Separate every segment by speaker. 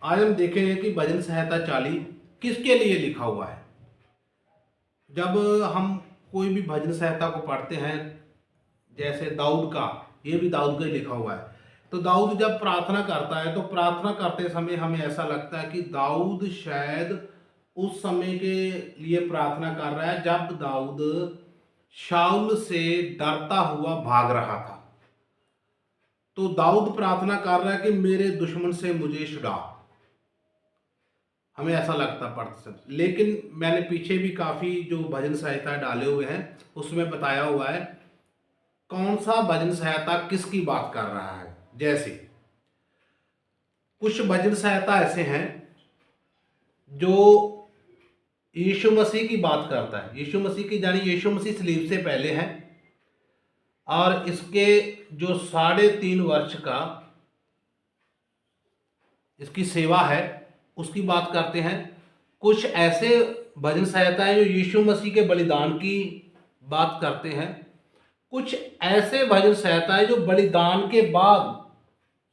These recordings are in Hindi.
Speaker 1: आज हम देखेंगे कि भजन संहिता 40 किसके लिए लिखा हुआ है। जब हम कोई भी भजन संहिता को पढ़ते हैं, जैसे दाऊद का, ये भी दाऊद का ही लिखा हुआ है। तो दाऊद जब प्रार्थना करता है तो प्रार्थना करते समय हमें ऐसा लगता है कि दाऊद शायद उस समय के लिए प्रार्थना कर रहा है जब दाऊद शाऊल से डरता हुआ भाग रहा था। तो दाऊद प्रार्थना कर रहा है कि मेरे दुश्मन से मुझे छुड़ा। हमें ऐसा लगता पढ़ते समय, लेकिन मैंने पीछे भी काफ़ी जो भजन संहिता डाले हुए हैं उसमें बताया हुआ है कौन सा भजन संहिता किसकी बात कर रहा है। जैसे कुछ भजन संहिता ऐसे हैं जो यीशु मसीह की बात करता है। यीशु मसीह की, जानी यीशु मसीह सलीब से पहले हैं और इसके जो 3.5 वर्ष का इसकी सेवा है उसकी बात करते हैं। कुछ ऐसे भजन संहिता है जो यीशु मसीह के बलिदान की बात करते हैं। कुछ ऐसे भजन संहिता है जो बलिदान के बाद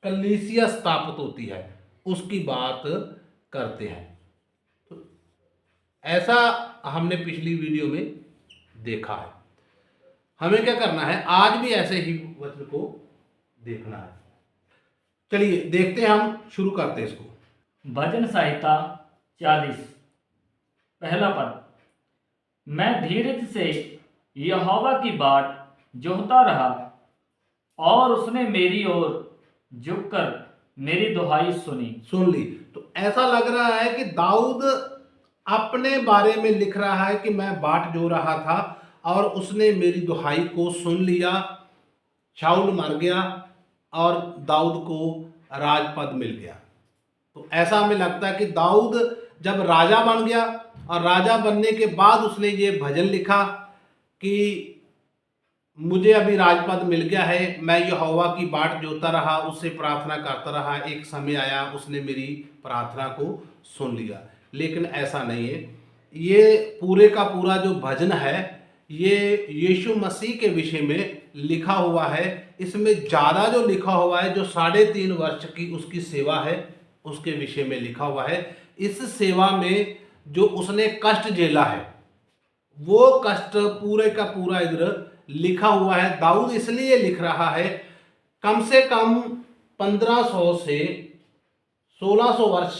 Speaker 1: कलीसिया स्थापित होती है उसकी बात करते हैं। तो ऐसा हमने पिछली वीडियो में देखा है। हमें क्या करना है, आज भी ऐसे ही वचन को देखना है। चलिए देखते हैं, हम शुरू करते हैं इसको।
Speaker 2: भजन संहिता 40। पहला पद। मैं धीरज से यहोवा की बाट जोहता रहा और उसने मेरी ओर झुककर मेरी दुहाई
Speaker 1: सुन ली। तो ऐसा लग रहा है कि दाऊद अपने बारे में लिख रहा है कि मैं बाट जो रहा था और उसने मेरी दुहाई को सुन लिया। शाऊल मर गया और दाऊद को राजपद मिल गया। तो ऐसा हमें लगता है कि दाऊद जब राजा बन गया और राजा बनने के बाद उसने ये भजन लिखा कि मुझे अभी राजपद मिल गया है, मैं यहोवा की बाट जोता रहा, उससे प्रार्थना करता रहा, एक समय आया उसने मेरी प्रार्थना को सुन लिया। लेकिन ऐसा नहीं है। ये पूरे का पूरा जो भजन है ये यीशु मसीह के विषय में लिखा हुआ है। इसमें ज़्यादा जो लिखा हुआ है, जो 3.5 वर्ष की उसकी सेवा है उसके विषय में लिखा हुआ है। इस सेवा में जो उसने कष्ट झेला है वो कष्ट पूरे का पूरा इधर लिखा हुआ है। दाऊद इसलिए लिख रहा है, कम से कम 1500 से 1600 वर्ष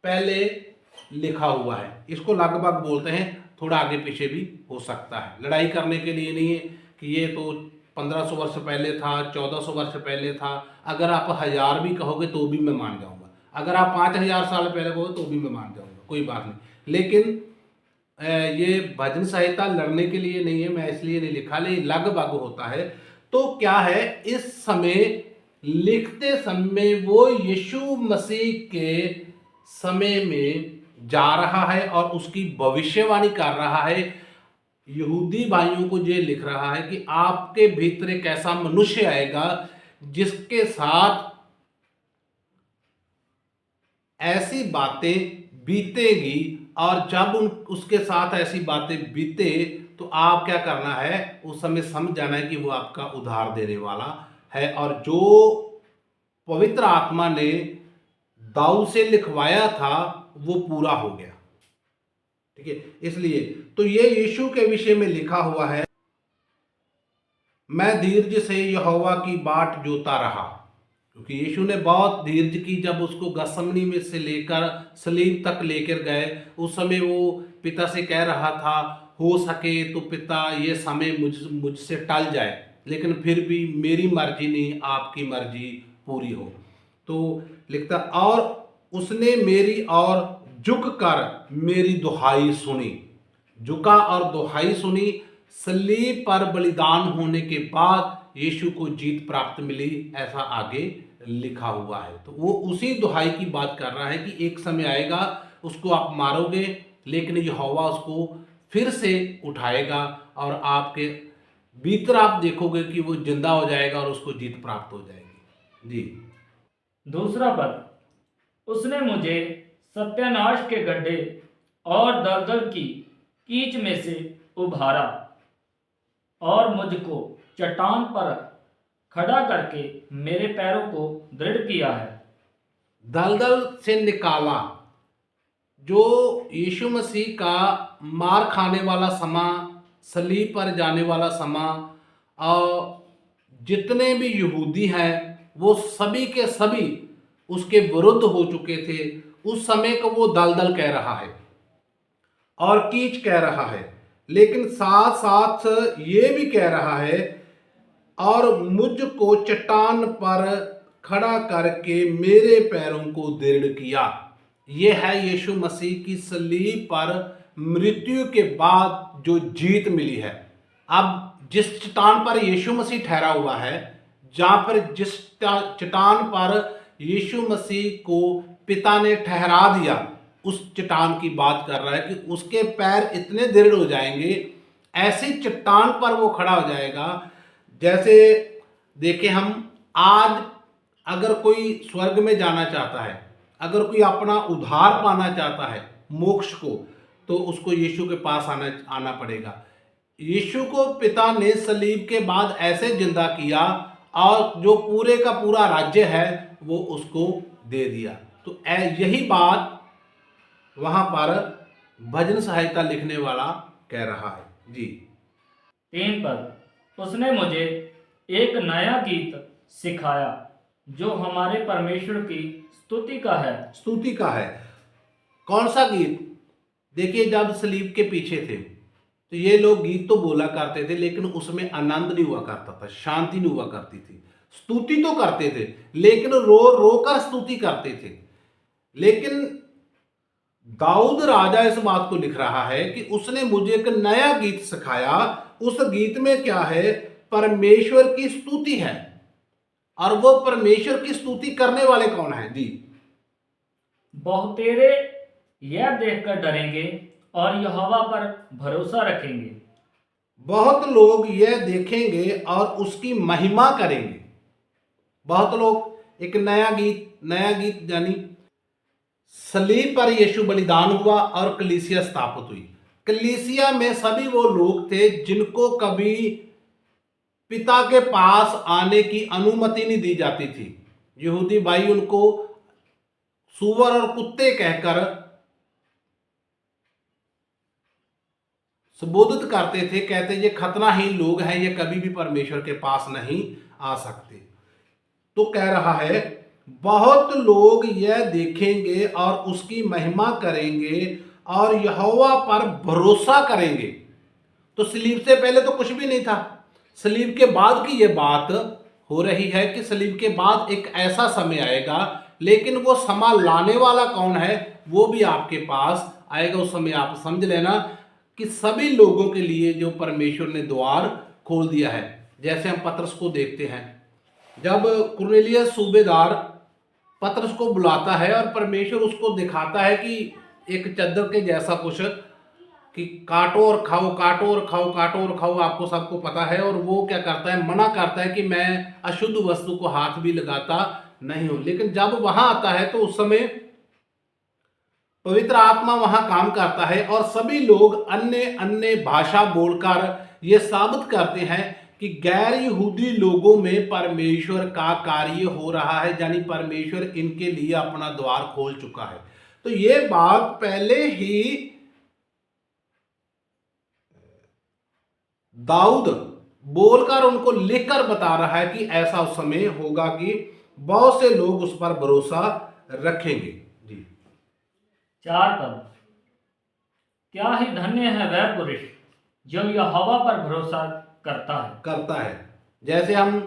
Speaker 1: पहले लिखा हुआ है। इसको लगभग बोलते हैं, थोड़ा आगे पीछे भी हो सकता है। लड़ाई करने के लिए नहीं है कि ये तो 1500 वर्ष पहले था, 1400 वर्ष पहले था। अगर आप 1000 भी कहोगे तो भी मैं मान जाऊंगा, अगर आप 5000 साल पहले कहोगे तो भी मैं मान जाऊंगा, कोई बात नहीं। लेकिन ये भजन संहिता लड़ने के लिए नहीं है, मैं इसलिए नहीं लिखा, लेकिन लगभग होता है। तो क्या है, इस समय लिखते समय वो यीशु मसीह के समय में जा रहा है और उसकी भविष्यवाणी कर रहा है। यहूदी भाइयों को ये लिख रहा है कि आपके भीतर एक ऐसा मनुष्य आएगा जिसके साथ ऐसी बातें बीतेगी, और जब उसके साथ ऐसी बातें बीते तो आप क्या करना है, उस समय समझ जाना है कि वो आपका उद्धार देने वाला है। और जो पवित्र आत्मा ने दाऊद से लिखवाया था वो पूरा हो गया। ठीक है, इसलिए तो ये यीशु के विषय में लिखा हुआ है, मैं धीरज से यहोवा की बाट जोता रहा। क्योंकि यीशु ने बहुत धीरज की। जब उसको गसमनी में से लेकर सलीब तक लेकर गए, उस समय वो पिता से कह रहा था, हो सके तो पिता ये समय मुझसे टल जाए, लेकिन फिर भी मेरी मर्जी नहीं आपकी मर्जी पूरी हो। तो लिखता, और उसने मेरी और झुक कर मेरी दुहाई सुनी। झुका और दुहाई सुनी। सलीब पर बलिदान होने के बाद यीशु को जीत प्राप्त मिली, ऐसा आगे लिखा हुआ है। तो वो उसी दुहाई की बात कर रहा है कि एक समय आएगा उसको आप मारोगे, लेकिन यहोवा उसको फिर से उठाएगा और आपके भीतर आप देखोगे कि वो जिंदा हो जाएगा और उसको जीत प्राप्त हो जाएगी। जी।
Speaker 2: दूसरा पद। उसने मुझे सत्यानाश के गड्ढे और दलदल की कीच में से उभारा और मुझको चट्टान पर खड़ा करके मेरे पैरों को दृढ़ किया है।
Speaker 1: दलदल से निकाला। जो यीशु मसीह का मार खाने वाला समा, सलीब पर जाने वाला समा, और जितने भी यहूदी हैं वो सभी के सभी उसके विरुद्ध हो चुके थे। उस समय को वो दलदल कह रहा है और कीच कह रहा है, लेकिन साथ साथ ये भी कह रहा है, और मुझको चट्टान पर खड़ा करके मेरे पैरों को दृढ़ किया। ये है यीशु मसीह की सलीब पर मृत्यु के बाद जो जीत मिली है। अब जिस चट्टान पर यीशु मसीह ठहरा हुआ है, जहां पर जिस चट्टान पर यीशु मसीह को पिता ने ठहरा दिया, उस चट्टान की बात कर रहा है कि उसके पैर इतने दृढ़ हो जाएंगे, ऐसी चट्टान पर वो खड़ा हो जाएगा। जैसे देखें, हम आज अगर कोई स्वर्ग में जाना चाहता है, अगर कोई अपना उद्धार पाना चाहता है, मोक्ष को, तो उसको यीशु के पास आना पड़ेगा। यीशु को पिता ने सलीब के बाद ऐसे जिंदा किया और जो पूरे का पूरा राज्य है वो उसको दे दिया। तो यही बात वहां पर भजन सहायता लिखने वाला कह रहा है। जी।
Speaker 2: 3 पद, उसने मुझे एक नया गीत सिखाया जो हमारे परमेश्वर की स्तुति का है।
Speaker 1: स्तुति का है। कौन सा गीत? देखिए, जब सलीब के पीछे थे तो ये लोग गीत तो बोला करते थे, लेकिन उसमें आनंद नहीं हुआ करता था, शांति नहीं हुआ करती थी। स्तुति तो करते थे, लेकिन रो रो कर स्तुति करते थे। लेकिन दाऊद राजा इस बात को लिख रहा है कि उसने मुझे एक नया गीत सिखाया। उस गीत में क्या है? परमेश्वर की स्तुति है। और वो परमेश्वर की स्तुति करने वाले कौन है? जी।
Speaker 2: बहुतेरे यह देखकर डरेंगे और यहोवा पर भरोसा रखेंगे।
Speaker 1: बहुत लोग यह देखेंगे और उसकी महिमा करेंगे। बहुत लोग एक नया गीत यानी सलीब पर यीशु बलिदान हुआ और कलीसिया स्थापित हुई। कलीसिया में सभी वो लोग थे जिनको कभी पिता के पास आने की अनुमति नहीं दी जाती थी। यहूदी भाई उनको सूअर और कुत्ते कहकर संबोधित करते थे, कहते ये खतनाहीन लोग हैं, ये कभी भी परमेश्वर के पास नहीं आ सकते। तो कह रहा है, बहुत लोग यह देखेंगे और उसकी महिमा करेंगे और यहोवा पर भरोसा करेंगे। तो सलीब से पहले तो कुछ भी नहीं था। सलीब के बाद की यह बात हो रही है कि सलीब के बाद एक ऐसा समय आएगा, लेकिन वो समा लाने वाला कौन है वो भी आपके पास आएगा। उस समय आप समझ लेना कि सभी लोगों के लिए जो परमेश्वर ने द्वार खोल दिया है। जैसे हम पतरस को देखते हैं, जब कुरनेलियस सूबेदार पतरस को बुलाता है और परमेश्वर उसको दिखाता है कि एक चद्दर के जैसा कुछ, कि काटो और खाओ, काटो और खाओ, काटो और खाओ, आपको सबको पता है। और वो क्या करता है? मना करता है कि मैं अशुद्ध वस्तु को हाथ भी लगाता नहीं हूं। लेकिन जब वहां आता है तो उस समय पवित्र आत्मा वहां काम करता है और सभी लोग अन्य अन्य भाषा बोलकर ये साबित करते हैं कि गैर यहूदी लोगों में परमेश्वर का कार्य हो रहा है, यानी परमेश्वर इनके लिए अपना द्वार खोल चुका है। तो ये बात पहले ही दाऊद बोलकर उनको लिखकर बता रहा है कि ऐसा उस समय होगा कि बहुत से लोग उस पर भरोसा रखेंगे। जी।
Speaker 2: 4 पद, क्या ही धन्य है वह पुरुष जो यहोवा पर भरोसा करता है।
Speaker 1: जैसे हम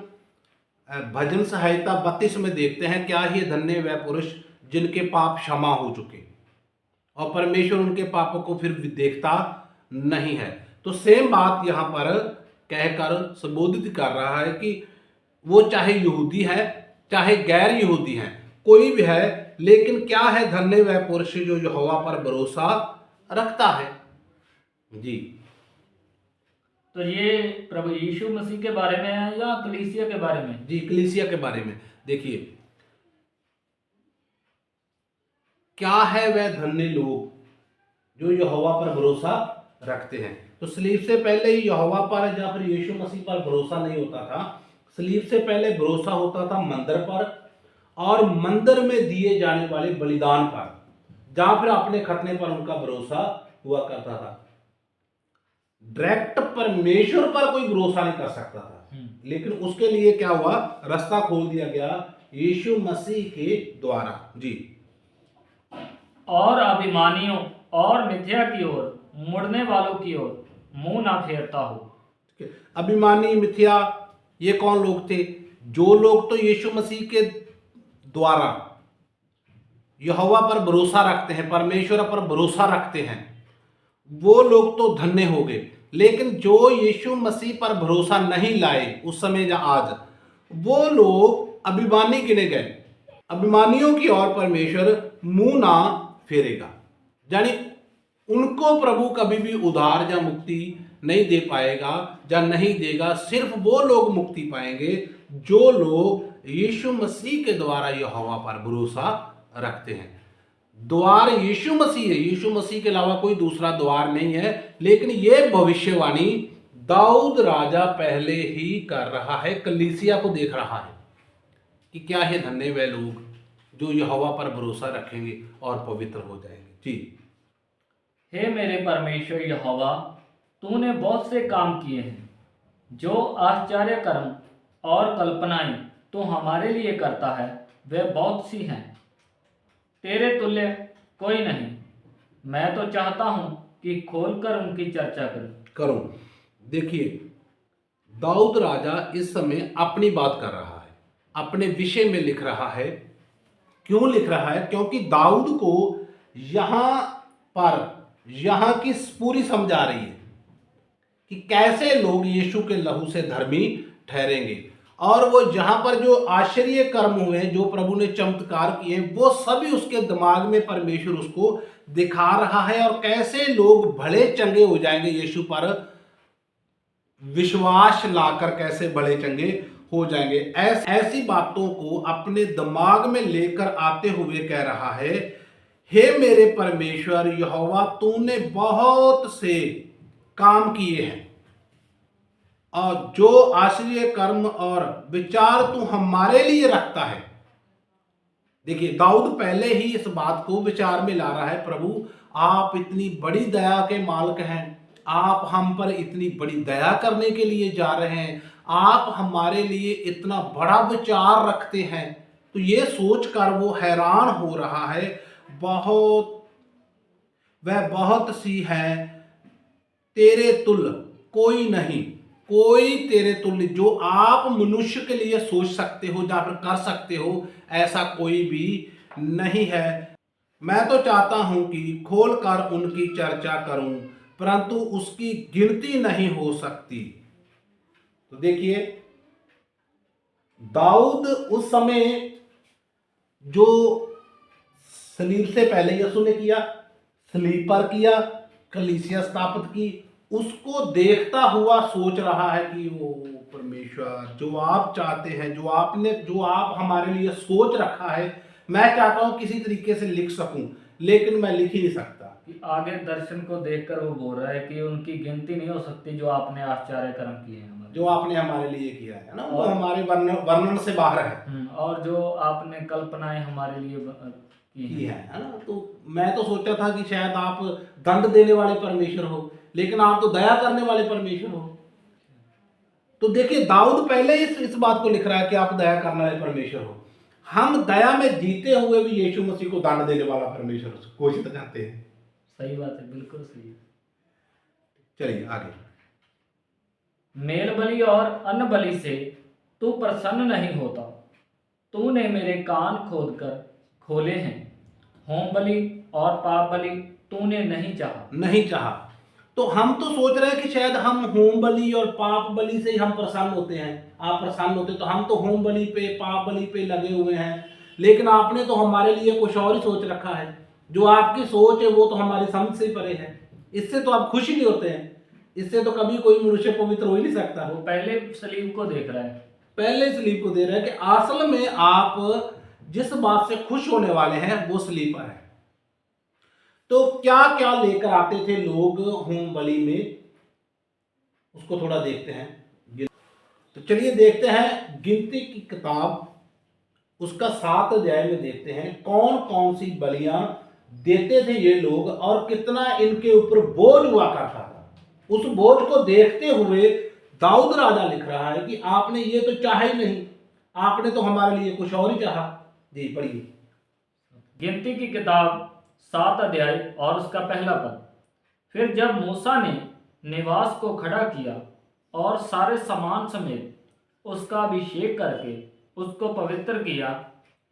Speaker 1: भजन संहिता 32 में देखते हैं, क्या ही धन्य वह पुरुष जिनके पाप क्षमा हो चुके और परमेश्वर उनके पापों को फिर देखता नहीं है। तो सेम बात यहाँ पर कहकर संबोधित कर रहा है कि वो चाहे यहूदी है चाहे गैर यहूदी है, कोई भी है, लेकिन क्या है धन्य वह पुरुष जो यहोवा पर भरोसा रखता है। जी।
Speaker 2: तो ये प्रभु यीशु मसीह के बारे में है या कलीसिया के बारे में?
Speaker 1: जी, कलीसिया के बारे में। देखिए, क्या है वह धन्य लोग जो यहोवा पर भरोसा रखते हैं। तो सलीब से पहले ही यहोवा पर या फिर यीशु मसीह पर भरोसा नहीं होता था। सलीब से पहले भरोसा होता था मंदिर पर, और मंदिर में दिए जाने वाले बलिदान पर, जहां फिर अपने खतने पर उनका भरोसा हुआ करता था। डायरेक्ट परमेश्वर पर कोई भरोसा नहीं कर सकता था, लेकिन उसके लिए क्या हुआ, रास्ता खोल दिया गया यीशु मसीह के द्वारा। जी।
Speaker 2: और अभिमानियों और मिथ्या की ओर मुड़ने वालों की ओर मुंह ना फेरता हो।
Speaker 1: अभिमानी, मिथ्या, ये कौन लोग थे? जो लोग तो यीशु मसीह के द्वारा यहोवा पर भरोसा रखते हैं, परमेश्वर पर भरोसा रखते हैं, वो लोग तो धन्य हो गए। लेकिन जो यीशु मसीह पर भरोसा नहीं लाए उस समय या आज, वो लोग अभिमानी गिने गए। अभिमानियों की ओर परमेश्वर मुंह ना फेरेगा, यानी उनको प्रभु कभी भी उधार या मुक्ति नहीं दे पाएगा या नहीं देगा। सिर्फ वो लोग मुक्ति पाएंगे जो लोग यीशु मसीह के द्वारा यहोवा पर भरोसा रखते हैं। द्वार यीशु मसीह है, यीशु मसीह के अलावा कोई दूसरा द्वार नहीं है। लेकिन यह भविष्यवाणी दाऊद राजा पहले ही कर रहा है, कलीसिया को देख रहा है कि क्या है धन्य वे लोग जो यहोवा पर भरोसा रखेंगे और पवित्र हो जाएंगे। जी।
Speaker 2: हे मेरे परमेश्वर यहोवा, तूने बहुत से काम किए हैं, जो आश्चर्य कर्म और कल्पनाएं तू हमारे लिए करता है वे बहुत सी हैं। तेरे तुल्य कोई नहीं। मैं तो चाहता हूं कि खोलकर उनकी चर्चा
Speaker 1: करूं। देखिए, दाऊद राजा इस समय अपनी बात कर रहा है, अपने विषय में लिख रहा है। क्यों लिख रहा है? क्योंकि दाऊद को यहां की पूरी समझ आ रही है कि कैसे लोग यीशु के लहू से धर्मी ठहरेंगे। और वो जहां पर जो आश्चर्य कर्म हुए, जो प्रभु ने चमत्कार किए, वो सभी उसके दिमाग में परमेश्वर उसको दिखा रहा है। और कैसे लोग भले चंगे हो जाएंगे, यीशु पर विश्वास लाकर कैसे बड़े चंगे हो जाएंगे। ऐसी बातों को अपने दिमाग में लेकर आते हुए कह रहा है, हे मेरे परमेश्वर यहोवा, तूने बहुत से काम किए हैं और जो आश्चर्य कर्म और विचार तू हमारे लिए रखता है। देखिए, दाऊद पहले ही इस बात को विचार में ला रहा है, प्रभु आप इतनी बड़ी दया के मालिक हैं, आप हम पर इतनी बड़ी दया करने के लिए जा रहे हैं, आप हमारे लिए इतना बड़ा विचार रखते हैं। तो ये सोचकर वो हैरान हो रहा है। वह बहुत सी है, तेरे तुल्य कोई नहीं, कोई तेरे तुल्य जो आप मनुष्य के लिए सोच सकते हो या फिर कर सकते हो, ऐसा कोई भी नहीं है। मैं तो चाहता हूं कि खोलकर उनकी चर्चा करूं, परंतु उसकी गिनती नहीं हो सकती। तो देखिए, दाऊद उस समय जो सलीब से पहले यीशु ने किया, सलीब पर किया, कलीसिया स्थापित की, उसको देखता हुआ सोच रहा है कि वो परमेश्वर जो आप चाहते हैं, जो आप हमारे लिए सोच रखा है, मैं चाहता हूं किसी तरीके से लिख सकूं, लेकिन मैं लिख ही नहीं सकता।
Speaker 2: कि आगे दर्शन को देखकर वो बोल रहा है कि उनकी गिनती नहीं हो सकती जो आपने आश्चर्य कर्म किए हैं,
Speaker 1: जो आपने हमारे लिए किया है ना, वो हमारे वर्णन से बाहर है।
Speaker 2: और जो आपने कल्पनाएं हमारे लिए की
Speaker 1: है ना। तो मैं तो सोचा था कि शायद आप दंड देने वाले परमेश्वर हो, लेकिन आप तो दया करने वाले परमेश्वर हो। तो देखिए, दाऊद पहले इस बात को लिख रहा है कि आप दया करने वाले परमेश्वर हो। हम दया में जीते हुए भी यीशु मसीह को दंड देने वाला परमेश्वर घोषित करते हैं।
Speaker 2: सही बात है, बिल्कुल सही है।
Speaker 1: चलिए आगे।
Speaker 2: मेल बलि और अन्न बलि से तू प्रसन्न नहीं होता। तूने मेरे कान खोले हैं। होम बलि और पाप बलि तूने नहीं चाहा।
Speaker 1: तो हम तो सोच रहे हैं कि शायद हम होम बलि और पाप बलि से ही हम प्रसन्न होते हैं। आप प्रसन्न होते तो हम तो होम बलि पे, पाप बलि पे लगे हुए हैं, लेकिन आपने तो हमारे लिए कुछ और ही सोच रखा है। जो आपकी सोच है वो तो हमारी समझ से परे है। इससे तो आप खुश ही नहीं होते हैं। इससे तो कभी कोई मनुष्य पवित्र हो ही नहीं सकता।
Speaker 2: वो पहले सलीब को देख रहा है,
Speaker 1: पहले सलीब को दे रहा है कि असल में आप जिस बात से खुश होने वाले हैं वो सलीब पर है। तो क्या क्या लेकर आते थे लोग होम बलि में, उसको थोड़ा देखते हैं। तो चलिए देखते हैं गिनती की किताब उसका 7 अध्याय में देखते हैं कौन कौन सी बलियां देते थे ये लोग और कितना इनके ऊपर बोझ हुआ करता था। उस बोझ को देखते हुए दाऊद राजा लिख रहा है कि आपने ये तो चाहा ही नहीं, आपने तो हमारे लिए कुछ और ही चाहा। जी पढ़िए।
Speaker 2: गिनती की किताब 7 अध्याय और उसका पहला पद। फिर जब मूसा ने निवास को खड़ा किया और सारे सामान समेत उसका अभिषेक करके उसको पवित्र किया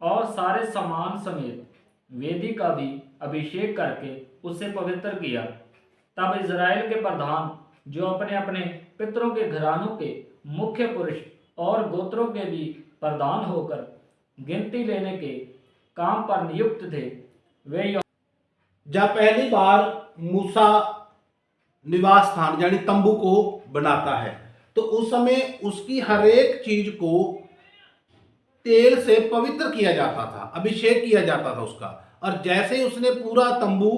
Speaker 2: और सारे सामान समेत वेदी का भी अभिषेक करके उसे पवित्र किया, तब इज़राइल के प्रधान जो अपने अपने पितरों के घरानों के मुख्य पुरुष और गोत्रों के भी प्रधान होकर गिनती लेने के काम पर नियुक्त थे, वे
Speaker 1: जब पहली बार मूसा निवास स्थान यानी तंबू को बनाता है तो उस समय उसकी हर एक चीज को तेल से पवित्र किया जाता था, अभिषेक किया जाता था उसका। और जैसे ही उसने पूरा तंबू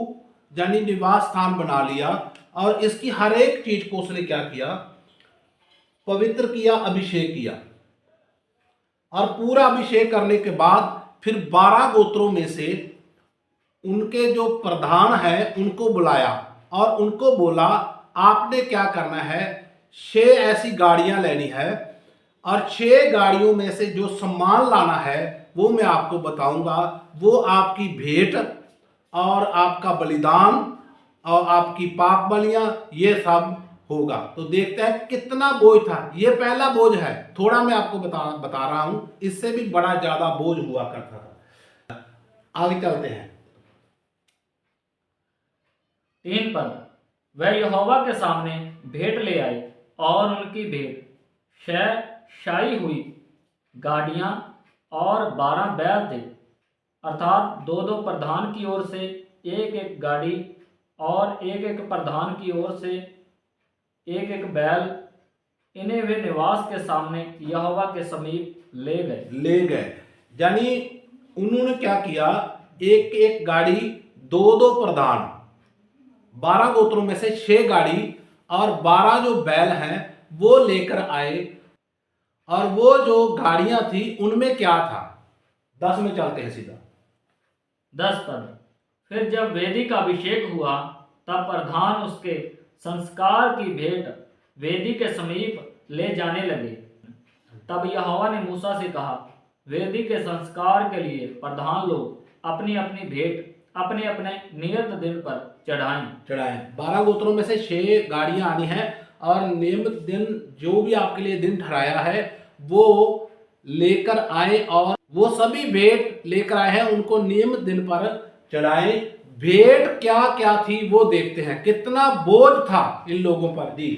Speaker 1: यानी निवास स्थान बना लिया और इसकी हर एक चीज को उसने क्या किया, पवित्र किया, अभिषेक किया। और पूरा अभिषेक करने के बाद फिर 12 गोत्रों में से उनके जो प्रधान है उनको बुलाया और उनको बोला आपने क्या करना है, 6 ऐसी गाड़ियां लेनी है और 6 गाड़ियों में से जो सामान लाना है वो मैं आपको बताऊंगा, वो आपकी भेंट और आपका बलिदान और आपकी पाप बलियां ये सब होगा। तो देखते हैं कितना बोझ था। ये पहला बोझ है, थोड़ा मैं आपको बता रहा हूं, इससे भी बड़ा ज्यादा बोझ हुआ करता था। आगे चलते हैं।
Speaker 2: 3 पद। वह यहोवा के सामने भेंट ले आए और उनकी भेंट शाई हुई गाड़ियां और 12 बैल थे, अर्थात 2-2 प्रधान की ओर से एक एक गाड़ी और एक एक प्रधान की ओर से एक एक बैल। इन्हें वे निवास के सामने यहोवा के समीप ले गए
Speaker 1: यानी उन्होंने क्या किया, एक एक गाड़ी, 2-2 प्रधान, 12 गोत्रों में से 6 गाड़ी और 12 जो बैल हैं वो लेकर आए। और वो जो गाड़ियां थी उनमें क्या था, 10 में चलते हैं सीधा।
Speaker 2: 10 पद। फिर जब वेदी का अभिषेक हुआ तब प्रधान उसके संस्कार की भेंट वेदी के समीप ले जाने लगे। तब यहोवा ने मूसा से कहा, वेदी के संस्कार के लिए प्रधान लोग अपनी अपनी भेंट अपने अपने नियत दिन पर चढ़ाएं।
Speaker 1: 12 गोत्रों में से 6 गाड़ियां आनी है और नियमित दिन जो भी आपके लिए दिन ठहराया है वो लेकर आए और वो सभी भेंट लेकर आए हैं, उनको नियमित दिन पर चढ़ाएं। भेंट क्या क्या थी वो देखते हैं, कितना बोझ था इन लोगों पर। जी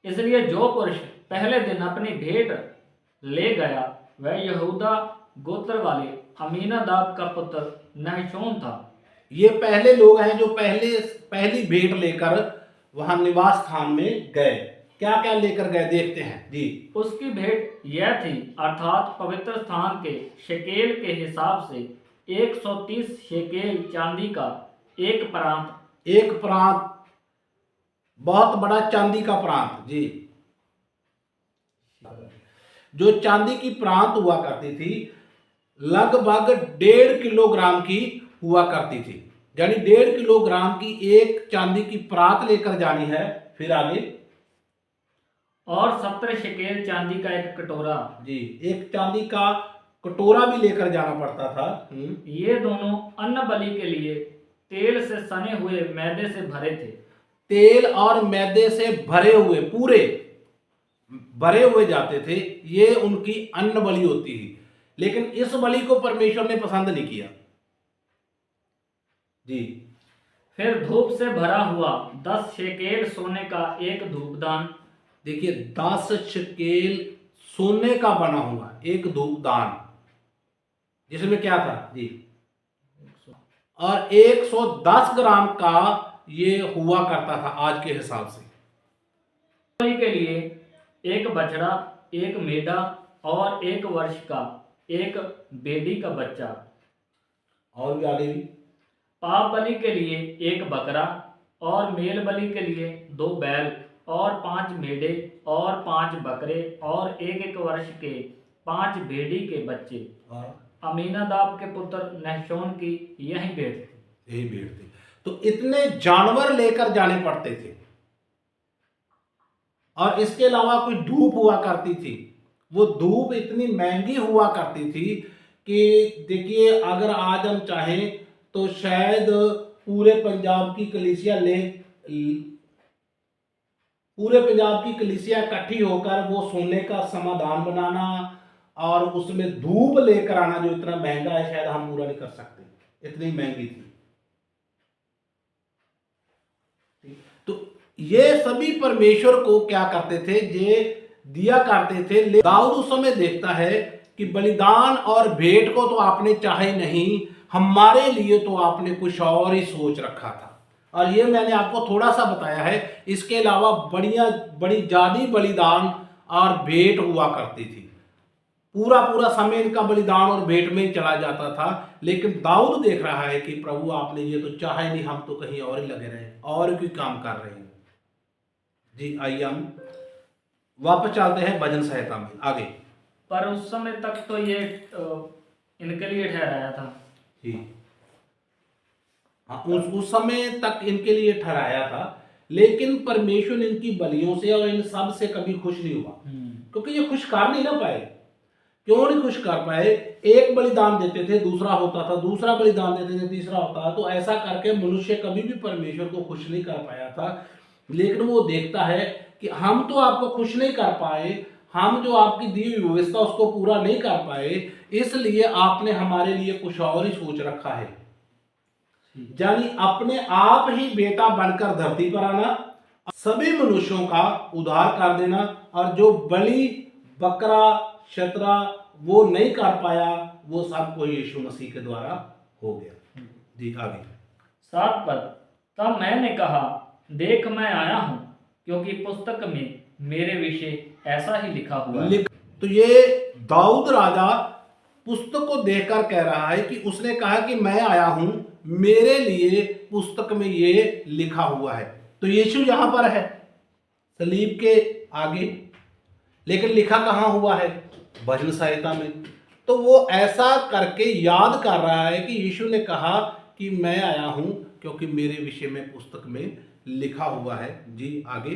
Speaker 2: इसलिए जो पुरुष पहले दिन अपनी भेंट ले गया वह यहूदा गोत्र वाले अमीनादाब का पुत्र नहशोन था।
Speaker 1: ये पहले लोग हैं जो पहली भेंट लेकर वहां निवास स्थान में गए। क्या क्या लेकर गए देखते हैं। जी
Speaker 2: उसकी भेंट यह थी, अर्थात पवित्र स्थान के शेकेल के हिसाब से 130 शेकेल चांदी का एक प्रांत,
Speaker 1: बहुत बड़ा चांदी का प्रांत। जी जो चांदी की प्रांत हुआ करती थी लगभग 1.5 किलोग्राम की हुआ करती थी, यानी 1.5 किलोग्राम की एक चांदी की प्रांत लेकर जानी है। फिर आगे
Speaker 2: और 17 शेकेल चांदी का एक कटोरा।
Speaker 1: जी एक चांदी का कटोरा भी लेकर जाना पड़ता था।
Speaker 2: ये दोनों अन्न बलि के लिए तेल से सने हुए मैदे से भरे थे।
Speaker 1: तेल और मैदे से भरे हुए, पूरे भरे हुए जाते थे, ये उनकी अन्न बलि होती थी। लेकिन इस बलि को परमेश्वर ने पसंद नहीं किया। जी
Speaker 2: फिर धूप से भरा हुआ 10 शेकेल सोने का एक धूपदान।
Speaker 1: देखिए 10 शेकेल सोने का बना हुआ एक धूपदान, जिसमें क्या था जी, और 110 ग्राम का ये हुआ करता था आज के हिसाब से।
Speaker 2: बलि के लिए एक बछड़ा, एक मेढ़ा और 1 वर्ष का एक बेदी का बच्चा।
Speaker 1: और भी आगे भी
Speaker 2: पाप बलि के लिए 1 बकरा और मेल बलि के लिए 2 बैल और 5 मेढ़े और 5 बकरे और 1-1 वर्ष के 5 भेड़ी के बच्चे अमीनादाब के पुत्र नहशोन की यही भेड़ थी।
Speaker 1: यही भीड़ थी। तो इतने जानवर लेकर जाने पड़ते थे, और इसके अलावा कोई धूप हुआ करती थी। वो धूप इतनी महंगी हुआ करती थी कि देखिए, अगर आज हम चाहें तो शायद पूरे पंजाब की कलीसिया पूरे पंजाब की कलीसिया इकट्ठी होकर वो सोने का समाधान बनाना और उसमें धूप लेकर आना, जो इतना महंगा है, शायद हम पूरा नहीं कर सकते, इतनी महंगी थी। तो ये सभी परमेश्वर को क्या करते थे, ये दिया करते थे। दाऊद उस समय देखता है कि बलिदान और भेंट को तो आपने चाहे नहीं, हमारे लिए तो आपने कुछ और ही सोच रखा था। और ये मैंने आपको थोड़ा सा बताया है। इसके अलावा बड़ी ज्यादा बलिदान और भेंट हुआ करती थी। पूरा पूरा समय इनका बलिदान और भेंट में ही चला जाता था। लेकिन दाऊद देख रहा है कि प्रभु आपने ये तो चाहे नहीं, हम तो कहीं और ही लगे रहे और कोई काम कर रहे हैं। जी आइए हम वापस चलते हैं भजन संहिता में आगे।
Speaker 2: पर उस समय तक तो ये इनके लिए ठहराया था।
Speaker 1: जी हाँ, उस समय तक इनके लिए ठहराया था, लेकिन परमेश्वर इनकी बलियों से और इन सब से कभी खुश नहीं हुआ, क्योंकि ये खुश कर नहीं ना पाए। क्यों नहीं खुश कर पाए? एक बलिदान देते थे, दूसरा होता था, दूसरा बलिदान देते थे, तीसरा होता था। तो ऐसा करके मनुष्य कभी भी परमेश्वर को खुश नहीं कर पाया था। लेकिन वो देखता है कि हम तो आपको खुश नहीं कर पाए, हम जो आपकी दी हुई व्यवस्था उसको पूरा नहीं कर पाए, इसलिए आपने हमारे लिए कुछ और ही सोच रखा है। यानी अपने आप ही बेटा बनकर धरती पर आना, सभी मनुष्यों का उद्धार कर देना, और जो बलि बकरा शतरा वो नहीं कर पाया, वो सबको यीशु मसीह के द्वारा हो गया। जी आगे
Speaker 2: 7 पद। तब मैंने कहा, देख मैं आया हूं, क्योंकि पुस्तक में मेरे विषय ऐसा ही लिखा हुआ है।
Speaker 1: तो ये दाऊद राजा पुस्तक को देखकर कह रहा है कि उसने कहा कि मैं आया हूं, मेरे लिए पुस्तक में ये लिखा हुआ है। तो यीशु यहां पर है सलीब के आगे, लेकिन लिखा कहां हुआ है? भजन संहिता में। तो वो ऐसा करके याद कर रहा है कि यीशु ने कहा कि मैं आया हूं, क्योंकि मेरे विषय में पुस्तक में लिखा हुआ है। जी आगे।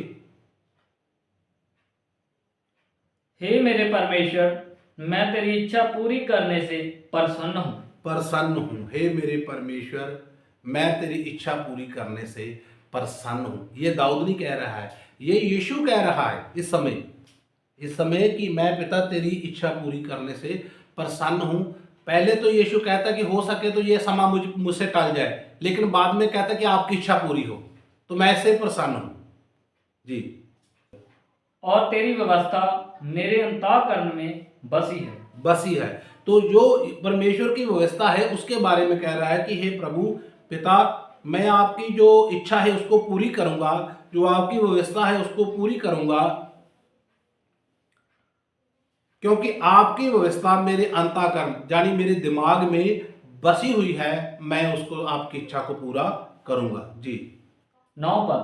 Speaker 2: हे मेरे परमेश्वर, मैं तेरी इच्छा पूरी करने से प्रसन्न हूं।
Speaker 1: प्रसन्न हूं। हे मेरे परमेश्वर, मैं तेरी इच्छा पूरी करने से प्रसन्न हूं। ये दाऊद नहीं कह रहा है, ये यीशु कह रहा है इस समय कि मैं पिता तेरी इच्छा पूरी करने से प्रसन्न हूं। पहले तो यीशु कहता कि हो सके तो ये समा मुझसे टल जाए, लेकिन बाद में कहता कि आपकी इच्छा पूरी हो, तो मैं इससे प्रसन्न हूं। जी।
Speaker 2: और तेरी व्यवस्था मेरे अंतःकरण में बसी है।
Speaker 1: तो जो परमेश्वर की व्यवस्था है उसके बारे में कह रहा है कि हे प्रभु पिता, मैं आपकी जो इच्छा है उसको पूरी करूंगा, जो आपकी व्यवस्था है उसको पूरी करूंगा, क्योंकि आपकी व्यवस्था मेरे अंतःकरण यानी मेरे दिमाग में बसी हुई है। मैं उसको आपकी इच्छा को पूरा करूंगा। जी
Speaker 2: 9 पद।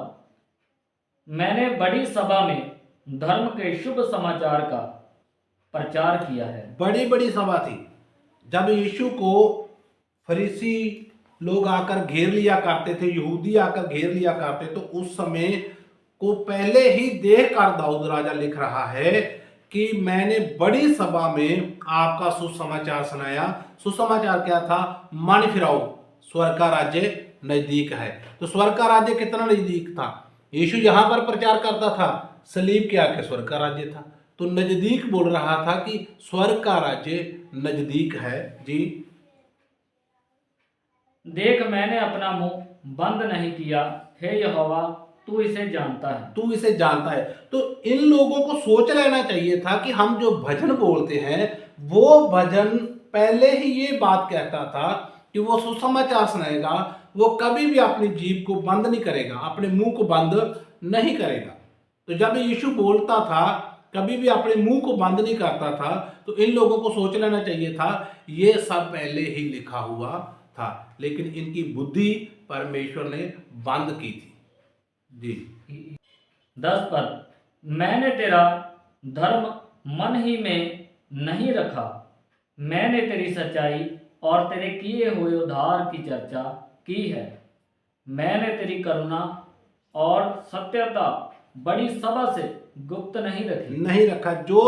Speaker 2: मैंने बड़ी सभा में धर्म के शुभ समाचार का प्रचार किया है।
Speaker 1: बड़ी सभा थी। जब यीशु को फरीसी लोग आकर घेर लिया करते थे, यहूदी आकर घेर लिया करते, तो उस समय को पहले ही देखकर दाऊद राजा लिख रहा है कि मैंने बड़ी सभा में आपका सुसमाचार सुनाया। सुसमाचार क्या था? मन फिराओ, स्वर्ग का राज्य नजदीक है। तो स्वर्ग का राज्य कितना नजदीक था? यीशु यहां पर प्रचार करता था, सलीब के आके स्वर्ग का राज्य था। तो नजदीक बोल रहा था कि स्वर्ग का राज्य नजदीक है। जी।
Speaker 2: देख मैंने अपना मुंह बंद नहीं किया, हे यहोवा तू इसे जानता है।
Speaker 1: तो इन लोगों को सोच लेना चाहिए था कि हम जो भजन बोलते हैं वो भजन पहले ही ये बात कहता था कि वो सुसमाचार सुनाएगा, वो कभी भी अपनी जीभ को बंद नहीं करेगा, अपने मुंह को बंद नहीं करेगा। तो जब यीशु बोलता था कभी भी अपने मुंह को बंद नहीं करता था, तो इन लोगों को सोच लेना चाहिए था ये सब पहले ही लिखा हुआ था, लेकिन इनकी बुद्धि परमेश्वर ने बंद की थी। जी
Speaker 2: 10 पद। मैंने तेरा धर्म मन ही में नहीं रखा। मैंने तेरी सच्चाई और तेरे किए हुए उद्धार की चर्चा की है। मैंने तेरी करुणा और सत्यता बड़ी सभा से गुप्त नहीं रखी।
Speaker 1: नहीं रखा। जो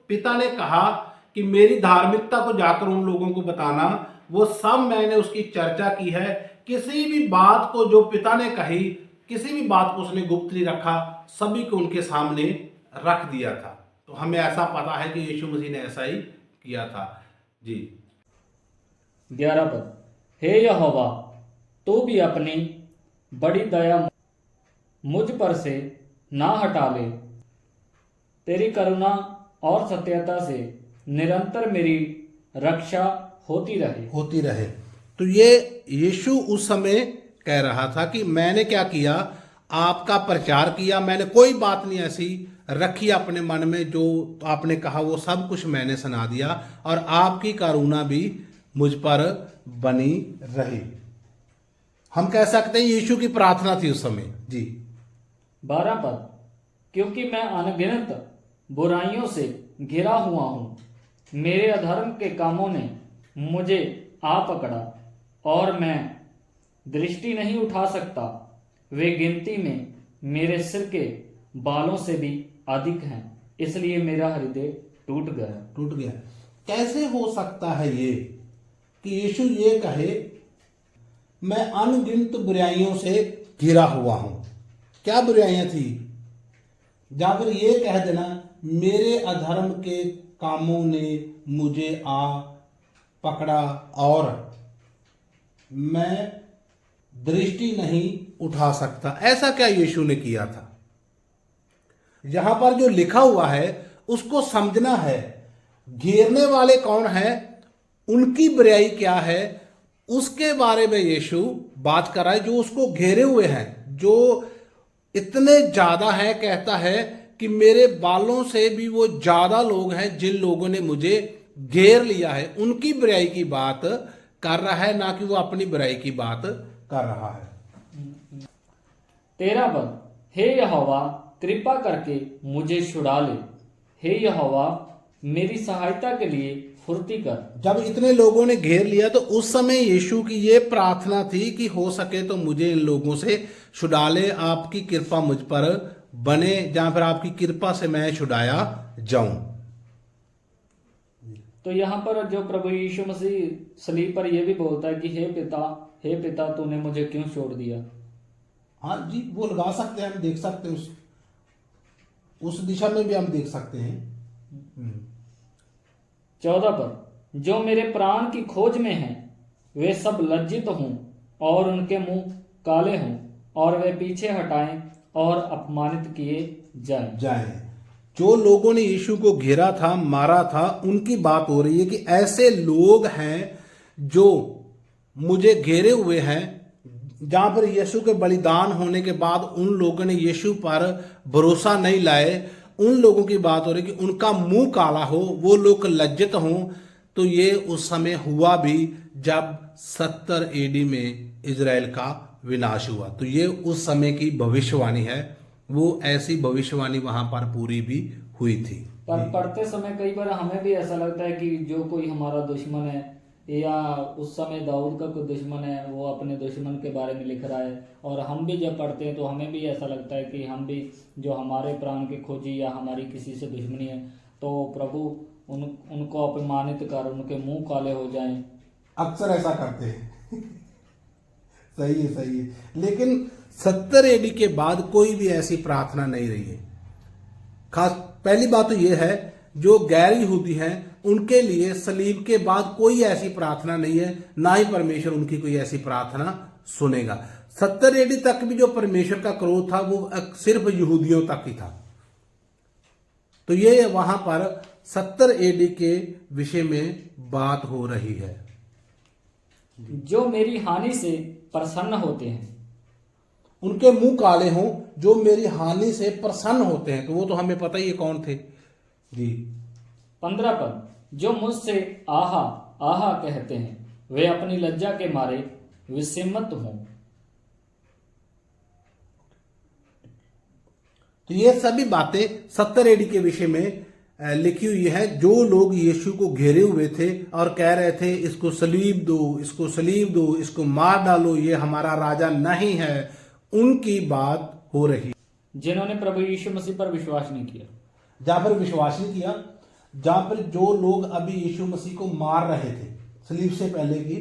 Speaker 1: पिता ने कहा कि मेरी धार्मिकता को जाकर उन लोगों को बताना, वो सब मैंने उसकी चर्चा की है। किसी भी बात को जो पिता ने कही, किसी भी बात को उसने गुप्त नहीं रखा, सभी को उनके सामने रख दिया था। तो हमें ऐसा पता है कि यीशु मसीह ने ऐसा ही किया था। जी।
Speaker 2: 11 पद। हे यहोवा, तू भी अपनी बड़ी दया मुझ पर से ना हटा ले। तेरी करुणा और सत्यता से निरंतर मेरी रक्षा होती रहे।
Speaker 1: तो ये यीशु उस समय कह रहा था कि मैंने क्या किया, आपका प्रचार किया। मैंने कोई बात नहीं ऐसी रखी अपने मन में, जो आपने कहा वो सब कुछ मैंने सुना दिया, और आपकी करुणा भी मुझ पर बनी रही। हम कह सकते हैं यीशु की प्रार्थना थी उस समय। जी।
Speaker 2: 12 पद। क्योंकि मैं अनगिनत बुराइयों से घिरा हुआ हूँ, मेरे अधर्म के कामों ने मुझे आ पकड़ा और मैं दृष्टि नहीं उठा सकता। वे गिनती में मेरे सिर के बालों से भी अधिक हैं, इसलिए मेरा हृदय टूट गया।
Speaker 1: कैसे हो सकता है ये कि यीशु ये कहे मैं अनगिनत बुराइयों से घिरा हुआ हूं? क्या बुराइयां थी? या फिर ये कह देना मेरे अधर्म के कामों ने मुझे आ पकड़ा और मैं दृष्टि नहीं उठा सकता। ऐसा क्या यीशु ने किया था? यहां पर जो लिखा हुआ है उसको समझना है। घेरने वाले कौन है, उनकी बुराई क्या है, उसके बारे में यीशु बात कर रहा है। जो उसको घेरे हुए हैं, जो इतने ज्यादा हैं, कहता है कि मेरे बालों से भी वो ज्यादा लोग हैं जिन लोगों ने मुझे घेर लिया है, उनकी बुराई की बात कर रहा है, ना कि वो अपनी बुराई की बात कर रहा है।
Speaker 2: 13 पद। हे यहोवा, कृपा करके मुझे छुड़ा ले। हे यहोवा, मेरी सहायता के लिए फुर्ती कर।
Speaker 1: जब इतने लोगों ने घेर लिया तो उस समय यीशु की ये प्रार्थना थी कि हो सके तो मुझे इन लोगों से छुड़ा ले, आपकी कृपा मुझ पर बने, जहां फिर आपकी कृपा से मैं छुड़ाया जाऊं।
Speaker 2: तो यहाँ पर जो प्रभु यीशु मसीह सलीब पर यह भी बोलता है कि हे पिता तूने मुझे क्यों छोड़ दिया।
Speaker 1: हाँ जी, वो लगा सकते हैं, हम देख सकते हैं, उस दिशा में भी हम देख सकते हैं।
Speaker 2: 14 पर। जो मेरे प्राण की खोज में हैं वे सब लज्जित हों और उनके मुंह काले हों और वे पीछे हटाएं और अपमानित किए जाएं।
Speaker 1: जो लोगों ने यीशु को घेरा था, मारा था, उनकी बात हो रही है कि ऐसे लोग हैं जो मुझे घेरे हुए हैं। जहां पर यीशु के बलिदान होने के बाद उन लोगों ने यीशु पर भरोसा नहीं लाए, उन लोगों की बात हो रही कि उनका मुंह काला हो, वो लोग लज्जित हों। तो ये उस समय हुआ भी जब 70 AD में इजराइल का विनाश हुआ। तो ये उस समय की भविष्यवाणी है। वो ऐसी भविष्यवाणी वहां पर पूरी भी हुई थी।
Speaker 2: पर पढ़ते समय कई बार हमें भी ऐसा लगता है कि जो कोई हमारा दुश्मन है या उस समय दाऊद का कोई दुश्मन है, वो अपने दुश्मन के बारे में लिख रहा है, और हम भी जब पढ़ते हैं तो हमें भी ऐसा लगता है कि हम भी जो हमारे प्राण के खोजी या हमारी किसी से दुश्मनी है, तो प्रभु उनको अपमानित कर उनके मुंह काले हो जाएं।
Speaker 1: अक्सर ऐसा करते हैं। सही है। लेकिन 70 AD के बाद कोई भी ऐसी प्रार्थना नहीं रही है। खास पहली बात तो यह है, जो गैर यहूदी हैं उनके लिए सलीब के बाद कोई ऐसी प्रार्थना नहीं है, ना ही परमेश्वर उनकी कोई ऐसी प्रार्थना सुनेगा। 70 AD तक भी जो परमेश्वर का क्रोध था वो सिर्फ यहूदियों तक ही था। तो ये वहां पर 70 AD के विषय में बात हो रही है।
Speaker 2: जो मेरी हानि से प्रसन्न होते हैं,
Speaker 1: उनके मुंह काले हों, जो मेरी हानि से प्रसन्न होते हैं। तो वो तो हमें पता ही है कौन थे जी।
Speaker 2: 15 पद। जो मुझसे आहा आहा कहते हैं वे अपनी लज्जा के मारे विस्मित हों।
Speaker 1: तो ये सभी बातें 70 AD के विषय में लिखी हुई है, जो लोग यीशु को घेरे हुए थे और कह रहे थे इसको सलीब दो, इसको सलीब दो, इसको मार डालो, ये हमारा राजा नहीं है, उनकी बात हो रही।
Speaker 2: जिन्होंने प्रभु यीशु मसीह पर विश्वास नहीं किया,
Speaker 1: जहां पर विश्वास नहीं किया, जहां पर जो लोग अभी यीशु मसीह को मार रहे थे, सलीब से पहले की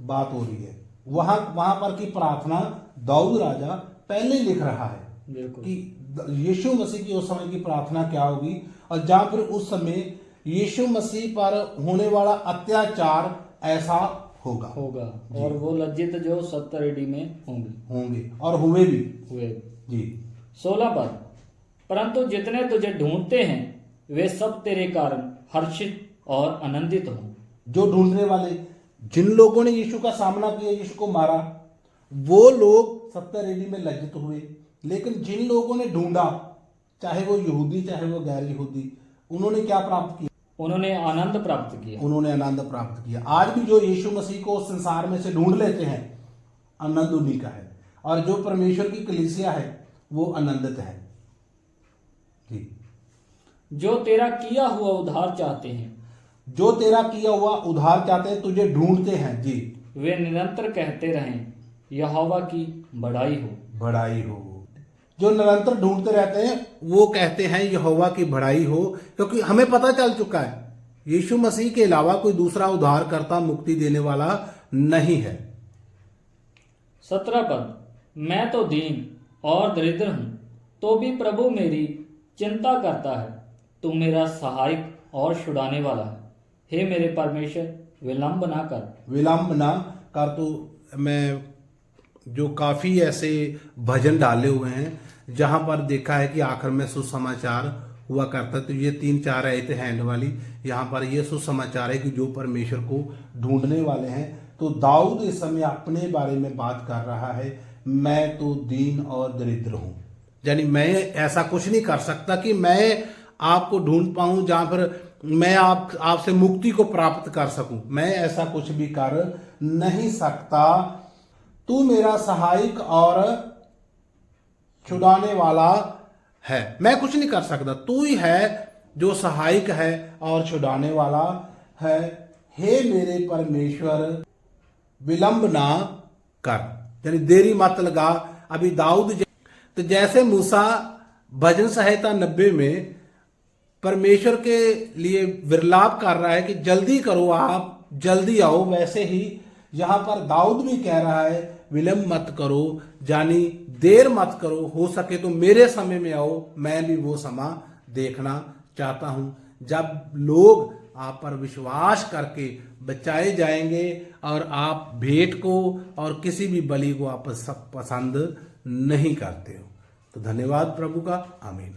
Speaker 1: बात हो रही है, वहां पर की प्रार्थना दाऊद राजा पहले लिख रहा है
Speaker 2: बिल्कुल,
Speaker 1: कि यीशु मसीह की उस समय की प्रार्थना क्या होगी, और जहां पर उस समय यीशु मसीह पर होने वाला अत्याचार ऐसा होगा
Speaker 2: और वो लज्जित जो 70 AD में
Speaker 1: होंगे और हुए भी
Speaker 2: हुए।
Speaker 1: जी।
Speaker 2: 16 पद, परंतु जितने तुझे ढूंढते हैं वे सब तेरे कारण हर्षित और आनंदित हों।
Speaker 1: जो ढूंढने वाले, जिन लोगों ने यीशु का सामना किया, यीशु को मारा, वो लोग 70 AD में लज्जित हुए, लेकिन जिन लोगों ने ढूंढा, चाहे वो यहूदी चाहे वो गैर यहूदी, उन्होंने क्या प्राप्त किया?
Speaker 2: उन्होंने आनंद प्राप्त किया।
Speaker 1: उन्होंने आनंद प्राप्त किया। आज भी जो यीशु मसीह को संसार में से ढूंढ लेते हैं, आनंद उन्हीं का है, और जो परमेश्वर की कलीसिया है वो आनंदित है जी।
Speaker 2: जो तेरा किया हुआ उद्धार चाहते हैं,
Speaker 1: जो तेरा किया हुआ उद्धार चाहते हैं, तुझे ढूंढते हैं जी,
Speaker 2: वे निरंतर कहते रहें यहोवा की बढ़ाई हो,
Speaker 1: बढ़ाई हो। जो निरंतर ढूंढते रहते हैं वो कहते हैं यहोवा की बढ़ाई हो, क्योंकि हमें पता चल चुका है यीशु मसीह के अलावा कोई दूसरा उद्धारकर्ता, मुक्ति देने वाला नहीं है।
Speaker 2: 17 पद, मैं तो दीन और दरिद्र हूं, तो भी प्रभु मेरी चिंता करता है, तू मेरा सहायक और छुड़ाने वाला है। हे मेरे परमेश्वर, विलंब ना कर।
Speaker 1: विलंब ना कर। तो मैं जो काफ़ी ऐसे भजन डाले हुए हैं जहां पर देखा है कि आखिर में सुसमाचार हुआ करता है, तो ये 3-4 आए थे हैंड वाली, यहाँ पर ये सुसमाचार है कि जो परमेश्वर को ढूंढने वाले हैं। तो दाऊद इस समय अपने बारे में बात कर रहा है, मैं तो दीन और दरिद्र हूं, यानी मैं ऐसा कुछ नहीं कर सकता कि मैं आपको ढूंढ पाऊं जहां पर मैं आपसे मुक्ति को प्राप्त कर सकूं, मैं ऐसा कुछ भी कर नहीं सकता। तू मेरा सहायक और छुड़ाने वाला है, मैं कुछ नहीं कर सकता, तू ही है जो सहायक है और छुड़ाने वाला है। हे मेरे परमेश्वर, विलंब ना कर, यानी देरी मत लगा। अभी दाऊद तो जैसे मूसा भजन संहिता 90 में परमेश्वर के लिए विरलाप कर रहा है कि जल्दी करो, आप जल्दी आओ, वैसे ही यहां पर दाऊद भी कह रहा है विलंब मत करो, यानी देर मत करो, हो सके तो मेरे समय में आओ, मैं भी वो समय देखना चाहता हूं जब लोग आप पर विश्वास करके बचाए जाएंगे और आप भेंट को और किसी भी बलि को आप पसंद नहीं करते हो। तो धन्यवाद प्रभु का, आमीन।